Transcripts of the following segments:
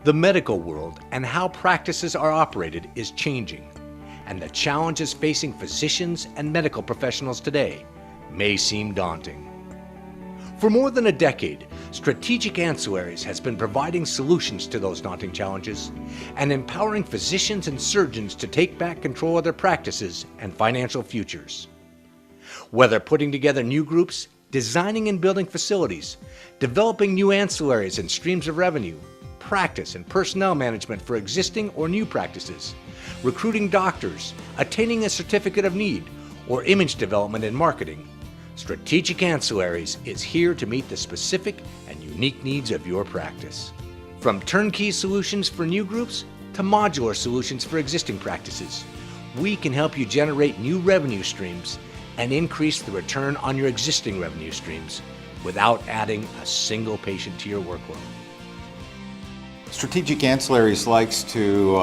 The medical world and how practices are operated is changing, and the challenges facing physicians and medical professionals today may seem daunting. For more than a decade, Strategic Ancillaries has been providing solutions to those daunting challenges and empowering physicians and surgeons to take back control of their practices and financial futures. Whether putting together new groups, designing and building facilities, developing new ancillaries and streams of revenue, practice and personnel management for existing or new practices, recruiting doctors, attaining a certificate of need, or image development and marketing, Strategic Ancillaries is here to meet the specific and unique needs of your practice. From turnkey solutions for new groups to modular solutions for existing practices, we can help you generate new revenue streams and increase the return on your existing revenue streams without adding a single patient to your workload. Strategic Ancillaries likes to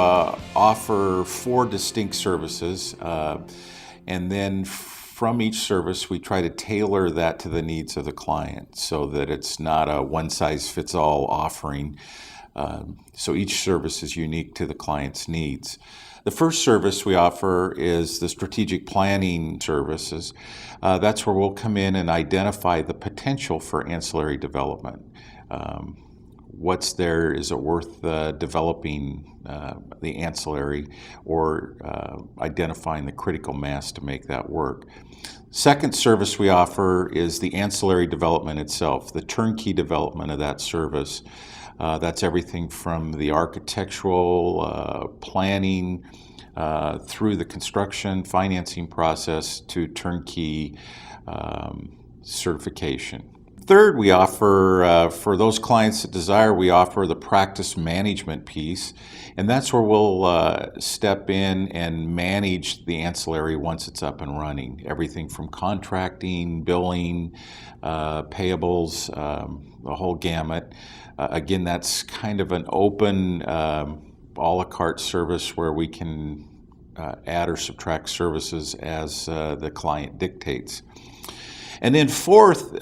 offer 4 distinct services, and then from each service we try to tailor that to the needs of the client so that it's not a one-size-fits-all offering. So each service is unique to the client's needs. The first service we offer is the strategic planning services. That's where we'll come in and identify the potential for ancillary development. What's there? Is it worth developing the ancillary, or identifying the critical mass to make that work? Second service we offer is the ancillary development itself, the turnkey development of that service. That's everything from the architectural planning through the construction financing process to turnkey certification. Third, we offer, for those clients that desire, we offer the practice management piece, and that's where we'll step in and manage the ancillary once it's up and running. Everything from contracting, billing, payables, the whole gamut. Again, that's kind of an open a la carte service where we can add or subtract services as the client dictates. And then fourth,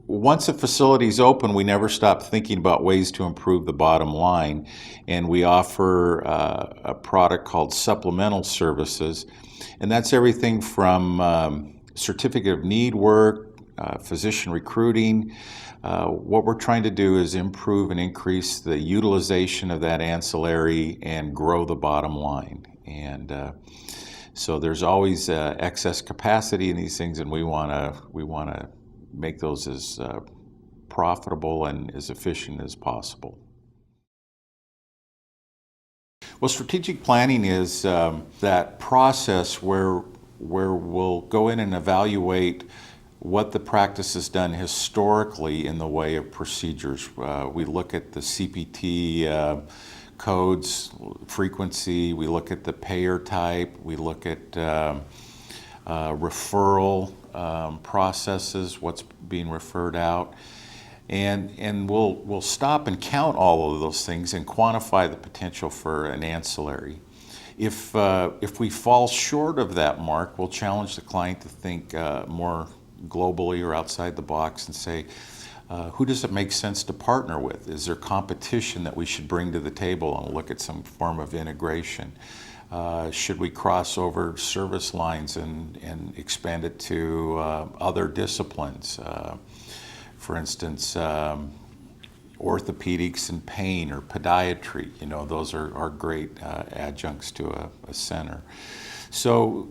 once a facility is open, we never stop thinking about ways to improve the bottom line. And we offer a product called supplemental services. And that's everything from certificate of need work, physician recruiting. What we're trying to do is improve and increase the utilization of that ancillary and grow the bottom line. And so there's always excess capacity in these things, and we want to make those as profitable and as efficient as possible. Well, strategic planning is that process where we'll go in and evaluate what the practice has done historically in the way of procedures. We look at the CPT codes, frequency, we look at the payer type, we look at referral processes, what's being referred out, and we'll stop and count all of those things and quantify the potential for an ancillary. If we fall short of that mark, we'll challenge the client to think more globally or outside the box and say, who does it make sense to partner with? Is there competition that we should bring to the table and look at some form of integration? Should we cross over service lines and expand it to other disciplines? For instance, orthopedics and pain or podiatry, those are great adjuncts to a center. So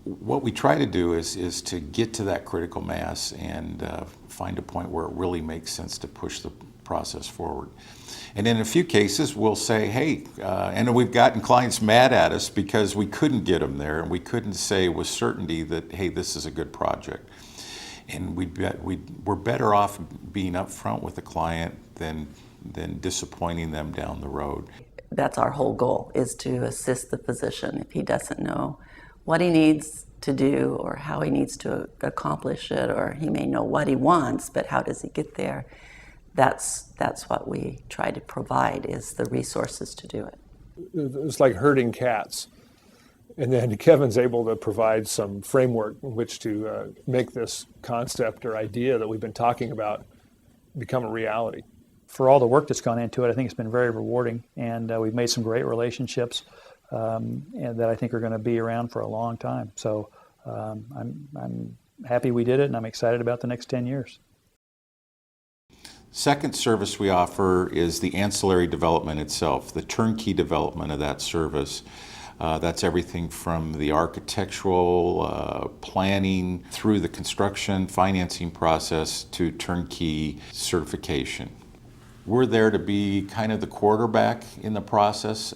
what we try to do is to get to that critical mass and find a point where it really makes sense to push the process forward. And in a few cases, we'll say, hey, and we've gotten clients mad at us because we couldn't get them there and we couldn't say with certainty that, hey, this is a good project. And we're better off being upfront with the client than disappointing them down the road. That's our whole goal, is to assist the physician if he doesn't know what he needs to do or how he needs to accomplish it, or he may know what he wants, but how does he get there? That's what we try to provide, is the resources to do it. It's like herding cats. And then Kevin's able to provide some framework in which to make this concept or idea that we've been talking about become a reality. for all the work that's gone into it, I think it's been very rewarding, and we've made some great relationships and that I think are going to be around for a long time. So I'm happy we did it, and I'm excited about the next 10 years. Second service we offer is the ancillary development itself, the turnkey development of that service. That's everything from the architectural planning through the construction financing process to turnkey certification. We're there to be kind of the quarterback in the process,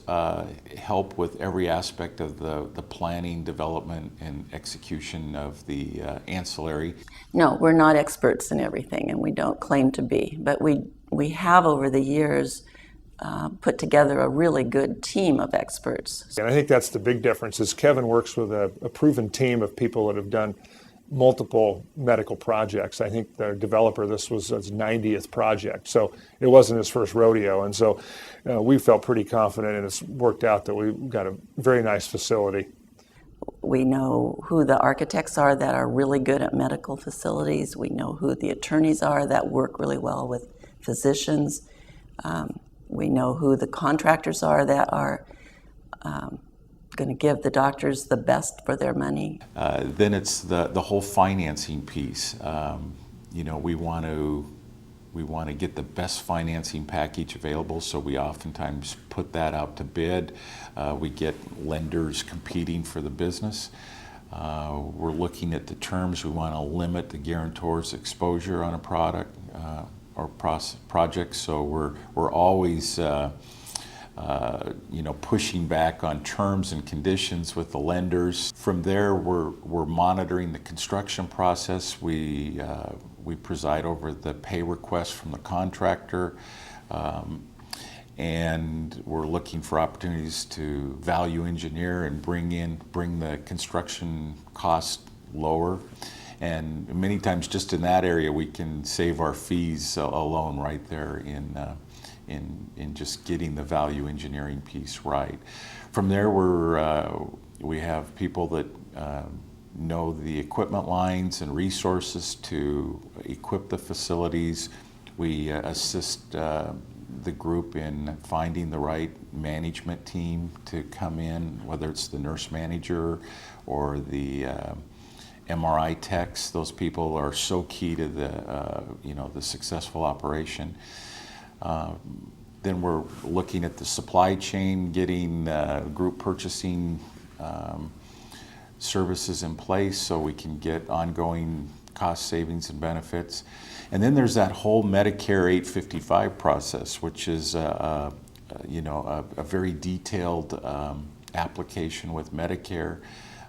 help with every aspect of the planning, development, and execution of the ancillary. No, we're not experts in everything, and we don't claim to be, but we have over the years put together a really good team of experts. And I think that's the big difference is Kevin works with a proven team of people that have done multiple medical projects. I think the developer, this was his 90th project, so it wasn't his first rodeo. And so we felt pretty confident, and it's worked out that we've got a very nice facility. We know who the architects are that are really good at medical facilities. We know who the attorneys are that work really well with physicians. We know who the contractors are that are going to give the doctors the best for their money. Then it's the whole financing piece. We want to get the best financing package available, so we oftentimes put that out to bid. We get lenders competing for the business. We're looking at the terms. We want to limit the guarantor's exposure on a product or project, so we're always pushing back on terms and conditions with the lenders. From there, we're monitoring the construction process. We preside over the pay request from the contractor, and we're looking for opportunities to value engineer and bring the construction cost lower. And many times, just in that area, we can save our fees alone right there in just getting the value engineering piece right. From there, we have people that know the equipment lines and resources to equip the facilities. We assist the group in finding the right management team to come in, whether it's the nurse manager or the MRI techs. Those people are so key to the successful operation. Then we're looking at the supply chain, getting group purchasing services in place so we can get ongoing cost savings and benefits. And then there's that whole Medicare 855 process, which is a very detailed application with Medicare,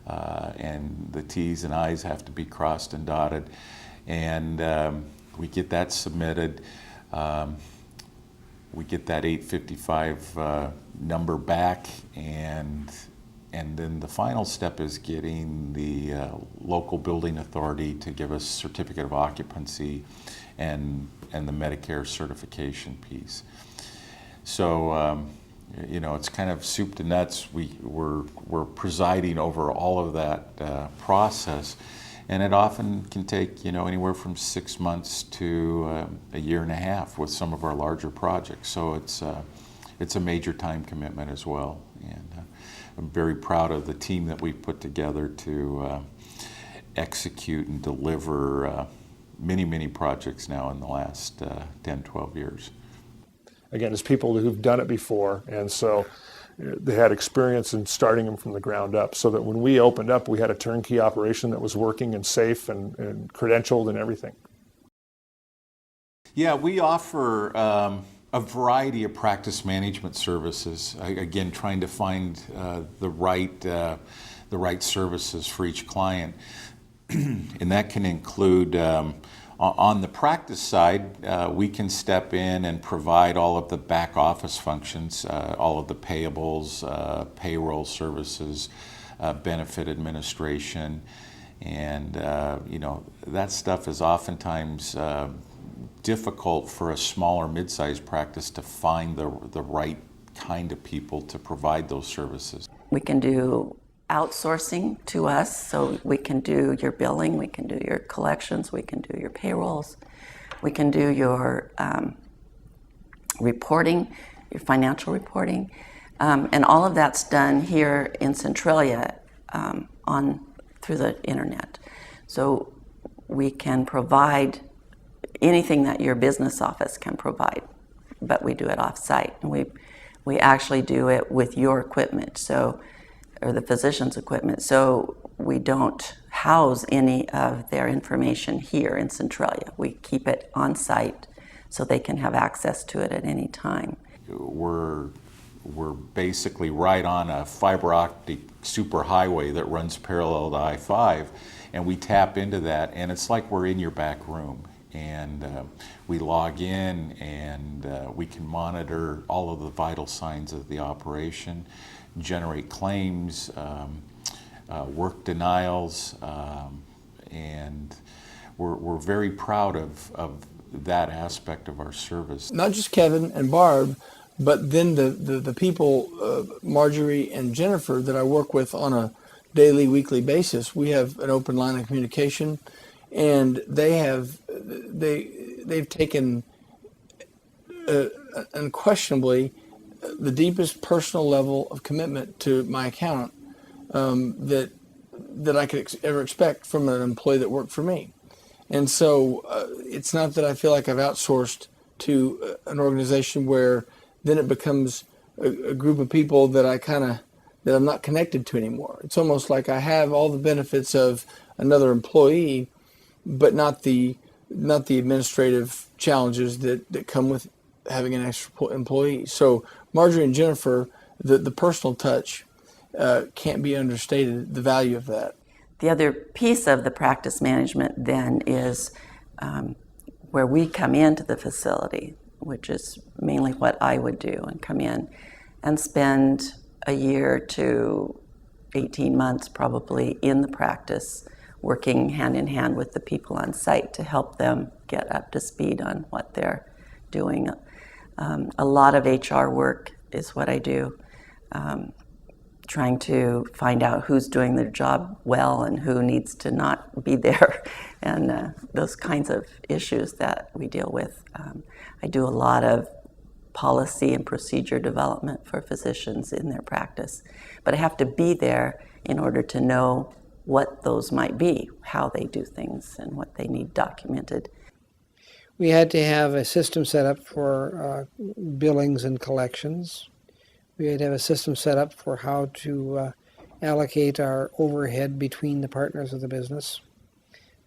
and the T's and I's have to be crossed and dotted. And we get that submitted. We get that 855 number back, and then the final step is getting the local building authority to give us certificate of occupancy and the Medicare certification piece. So it's kind of soup to nuts. We're presiding over all of that process. And it often can take, anywhere from 6 months to a year and a half with some of our larger projects. So it's a major time commitment as well. And I'm very proud of the team that we've put together to execute and deliver many projects now in the last 10, 12 years. Again, it's people who've done it before, and so they had experience in starting them from the ground up, so that when we opened up, we had a turnkey operation that was working and safe and credentialed and everything. Yeah, we offer a variety of practice management services. Again, trying to find the right services for each client, and that can include. On the practice side, we can step in and provide all of the back office functions, all of the payables, payroll services, benefit administration, and that stuff is oftentimes difficult for a smaller mid-sized practice to find the right kind of people to provide those services. We can do outsourcing to us, so we can do your billing, we can do your collections, we can do your payrolls, we can do your reporting, your financial reporting, and all of that's done here in Centralia through the internet. So we can provide anything that your business office can provide, but we do it off-site. And we actually do it with your equipment, or the physician's equipment. So we don't house any of their information here in Centralia. We keep it on-site so they can have access to it at any time. We're basically right on a fiber optic superhighway that runs parallel to I-5, and we tap into that, and it's like we're in your back room. And we log in, and we can monitor all of the vital signs of the operation, generate claims, work denials, and we're very proud of that aspect of our service. Not just Kevin and Barb, but then the people, Marjorie and Jennifer, that I work with on a daily, weekly basis. We have an open line of communication, and they've taken unquestionably the deepest personal level of commitment to my account that I could ever expect from an employee that worked for me. And so it's not that I feel like I've outsourced to an organization where then it becomes a group of people that that I'm not connected to anymore. It's almost like I have all the benefits of another employee, but not the administrative challenges that come with having an extra employee. So Marjorie and Jennifer, the personal touch can't be understated, the value of that. The other piece of the practice management then is where we come into the facility, which is mainly what I would do, and come in and spend a year to 18 months probably in the practice, working hand in hand with the people on site to help them get up to speed on what they're doing. A lot of HR work is what I do, trying to find out who's doing their job well and who needs to not be there, and those kinds of issues that we deal with. I do a lot of policy and procedure development for physicians in their practice, but I have to be there in order to know what those might be, how they do things, and what they need documented. We had to have a system set up for billings and collections. We had to have a system set up for how to allocate our overhead between the partners of the business.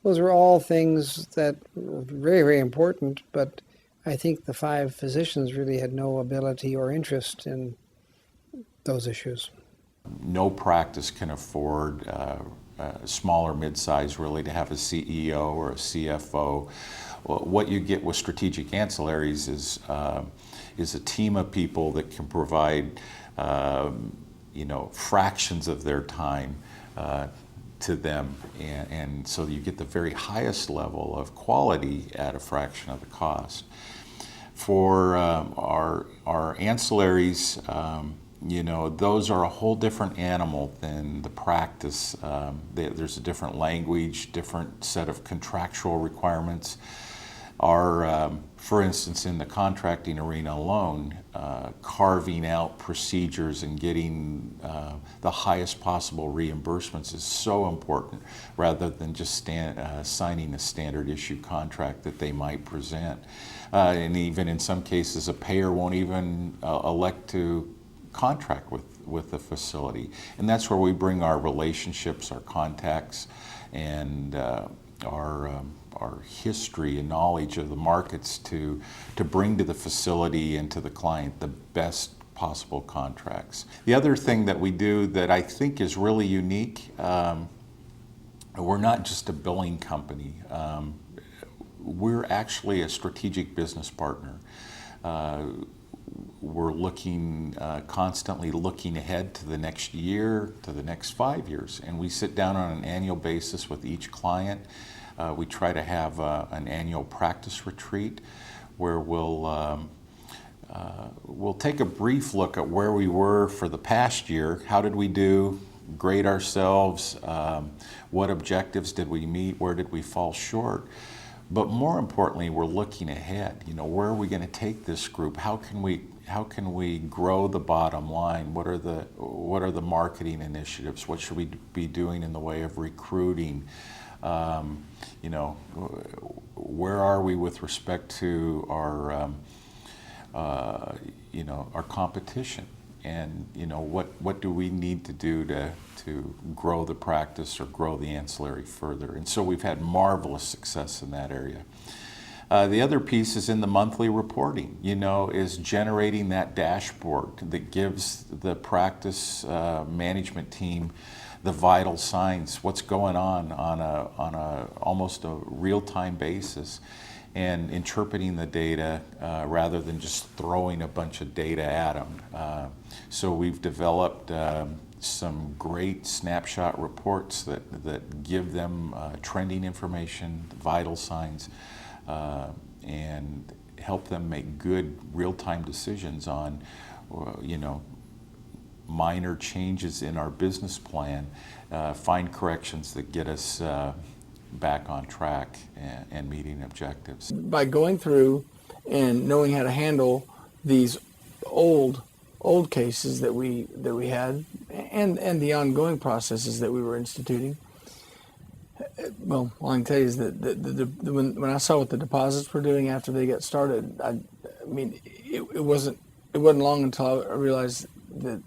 Those are all things that were very, very important, but I think the 5 physicians really had no ability or interest in those issues. No practice can afford, small or mid-size really, to have a CEO or a CFO. Well, what you get with strategic ancillaries is a team of people that can provide fractions of their time to them, and so you get the very highest level of quality at a fraction of the cost. For our ancillaries, those are a whole different animal than the practice. There's a different language, different set of contractual requirements. For instance, in the contracting arena alone, carving out procedures and getting the highest possible reimbursements is so important, rather than just signing a standard issue contract that they might present. And even in some cases, a payer won't even elect to contract with the facility. And that's where we bring our relationships, our contacts, and our history and knowledge of the markets to bring to the facility and to the client the best possible contracts. The other thing that we do that I think is really unique, we're not just a billing company. We're actually a strategic business partner. We're constantly looking ahead to the next year, to the next 5 years, and we sit down on an annual basis with each client. We try to have an annual practice retreat where we'll take a brief look at where we were for the past year. How did we do? Grade ourselves. What objectives did we meet? Where did we fall short? But more importantly, we're looking ahead. You know, where are we going to take this group? How can we grow the bottom line? What are the marketing initiatives? What should we be doing in the way of recruiting? You know, where are we with respect to our you know, our competition? And you know, what do we need to do to grow the practice or grow the ancillary further? And so we've had marvelous success in that area. The other piece is in the monthly reporting, you know, is generating that dashboard that gives the practice management team the vital signs, what's going on a almost a real-time basis, and interpreting the data rather than just throwing a bunch of data at them. So we've developed some great snapshot reports that give them trending information, vital signs, and help them make good real-time decisions on, you know, minor changes in our business plan, fine corrections that get us back on track and meeting objectives. By going through and knowing how to handle these old cases that we had, and the ongoing processes that we were instituting, well, all I can tell you is that when I saw what the deposits were doing after they got started, I mean, it wasn't long until I realized that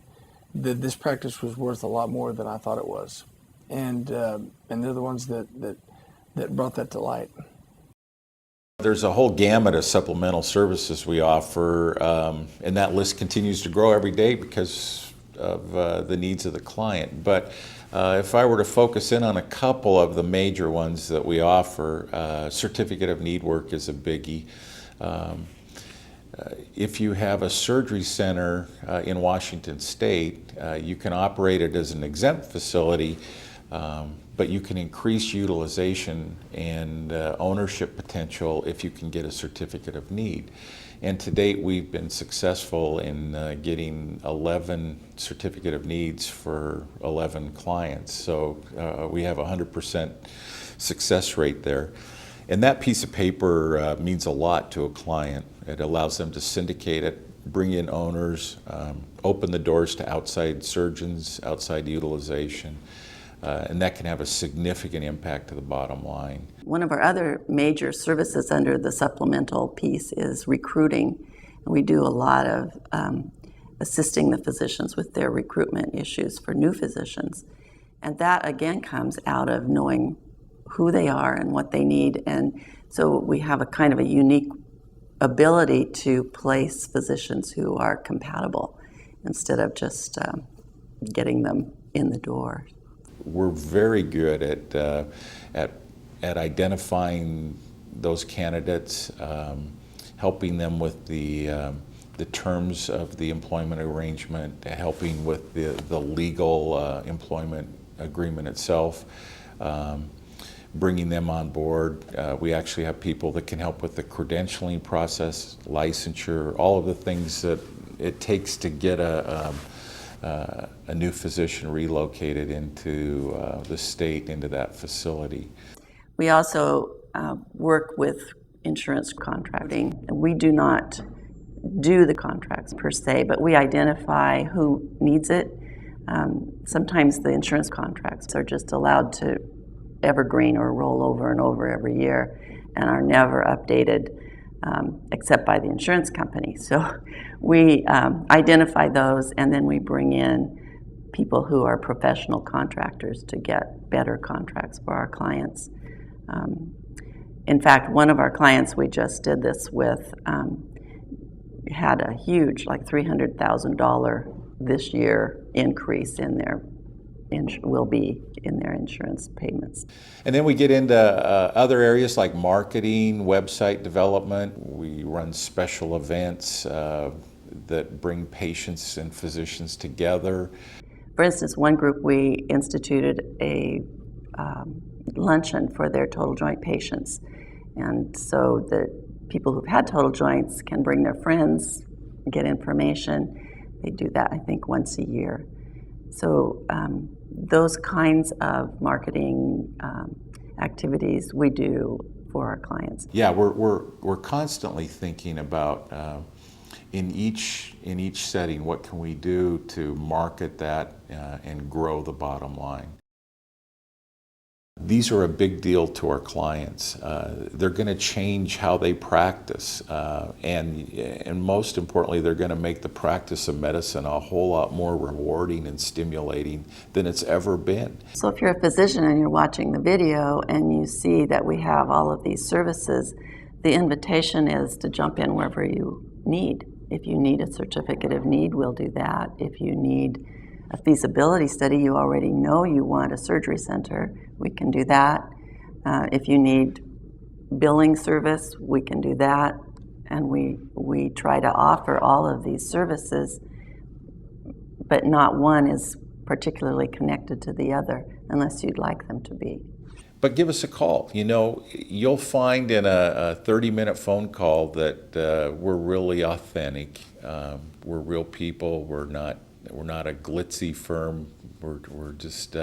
this practice was worth a lot more than I thought it was, and they're the ones that brought that to light. There's a whole gamut of supplemental services we offer, and that list continues to grow every day because of the needs of the client. But if I were to focus in on a couple of the major ones that we offer, certificate of need work is a biggie. If you have a surgery center in Washington State, you can operate it as an exempt facility, but you can increase utilization and ownership potential if you can get a certificate of need. And to date, we've been successful in getting 11 certificate of needs for 11 clients. So we have a 100% success rate there. And that piece of paper means a lot to a client. It allows them to syndicate it, bring in owners, open the doors to outside surgeons, outside utilization, and that can have a significant impact to the bottom line. One of our other major services under the supplemental piece is recruiting. We do a lot of assisting the physicians with their recruitment issues for new physicians. And that again comes out of knowing who they are and what they need. And so we have a kind of a unique ability to place physicians who are compatible instead of just getting them in the door. We're very good at identifying those candidates, helping them with the terms of the employment arrangement, helping with the legal employment agreement itself, bringing them on board. We actually have people that can help with the credentialing process, licensure, all of the things that it takes to get a new physician relocated into the state, into that facility. We also work with insurance contracting. We do not do the contracts per se, but we identify who needs it. Sometimes the insurance contracts are just allowed to evergreen or roll over and over every year and are never updated except by the insurance company. So we identify those, and then we bring in people who are professional contractors to get better contracts for our clients. In fact, one of our clients we just did this with had a huge, like $300,000 this year increase in their will be in their insurance payments. And then we get into other areas like marketing, website development. We run special events that bring patients and physicians together. For instance, one group we instituted a luncheon for their total joint patients. And so the people who've had total joints can bring their friends, get information. They do that, I think, once a year. So those kinds of marketing activities we do for our clients. Yeah, we're constantly thinking about in each setting, what can we do to market that and grow the bottom line. These are a big deal to our clients. They're going to change how they practice, and most importantly, they're going to make the practice of medicine a whole lot more rewarding and stimulating than it's ever been. So if you're a physician and you're watching the video and you see that we have all of these services, the invitation is to jump in wherever you need. If you need a certificate of need, we'll do that. If you need a feasibility study, you already know you want a surgery center, we can do that. If you need billing service, we can do that. And we try to offer all of these services, but not one is particularly connected to the other unless you'd like them to be. But give us a call. You know, you'll find in a 30-minute phone call that we're really authentic. We're real people. We're not a glitzy firm. We're just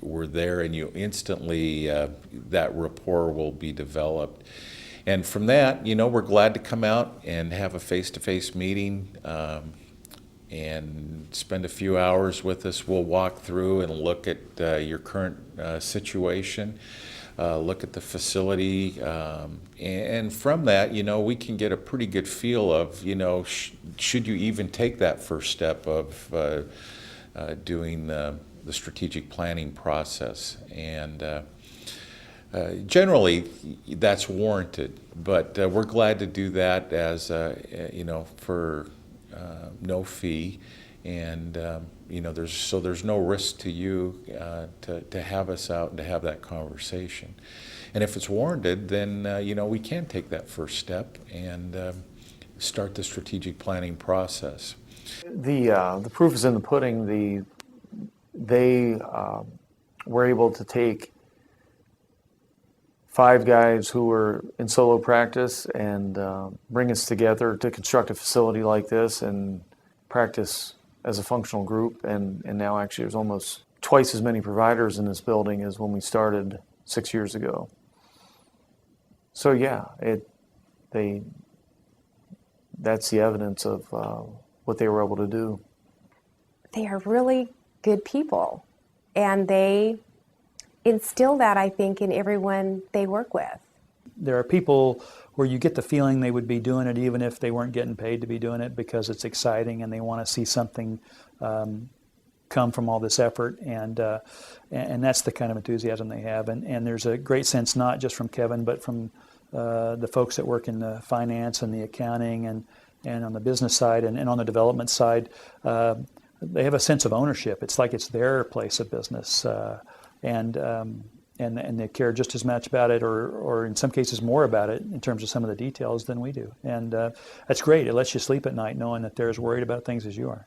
we're there, and you instantly that rapport will be developed. And from that, you know, we're glad to come out and have a face-to-face meeting. And spend a few hours with us. We'll walk through and look at your current situation, look at the facility, and from that, you know, we can get a pretty good feel of, you know, should you even take that first step of doing the strategic planning process. And generally, that's warranted, but we're glad to do that as, you know, for no fee, and you know, there's no risk to you to have us out and to have that conversation. And if it's warranted, then you know, we can take that first step and start the strategic planning process. The proof is in the pudding. They were able to take 5 guys who were in solo practice and bring us together to construct a facility like this and practice as a functional group. And now actually there's almost twice as many providers in this building as when we started 6 years ago. So yeah, that's the evidence of what they were able to do. They are really good people, and they instill that, I think, in everyone they work with. There are people where you get the feeling they would be doing it even if they weren't getting paid to be doing it, because it's exciting and they want to see something come from all this effort, and that's the kind of enthusiasm they have. And there's a great sense, not just from Kevin, but from the folks that work in the finance and the accounting and on the business side and on the development side. They have a sense of ownership. It's like it's their place of business. And they care just as much about it, or in some cases more about it in terms of some of the details than we do. And that's great. It lets you sleep at night knowing that they're as worried about things as you are.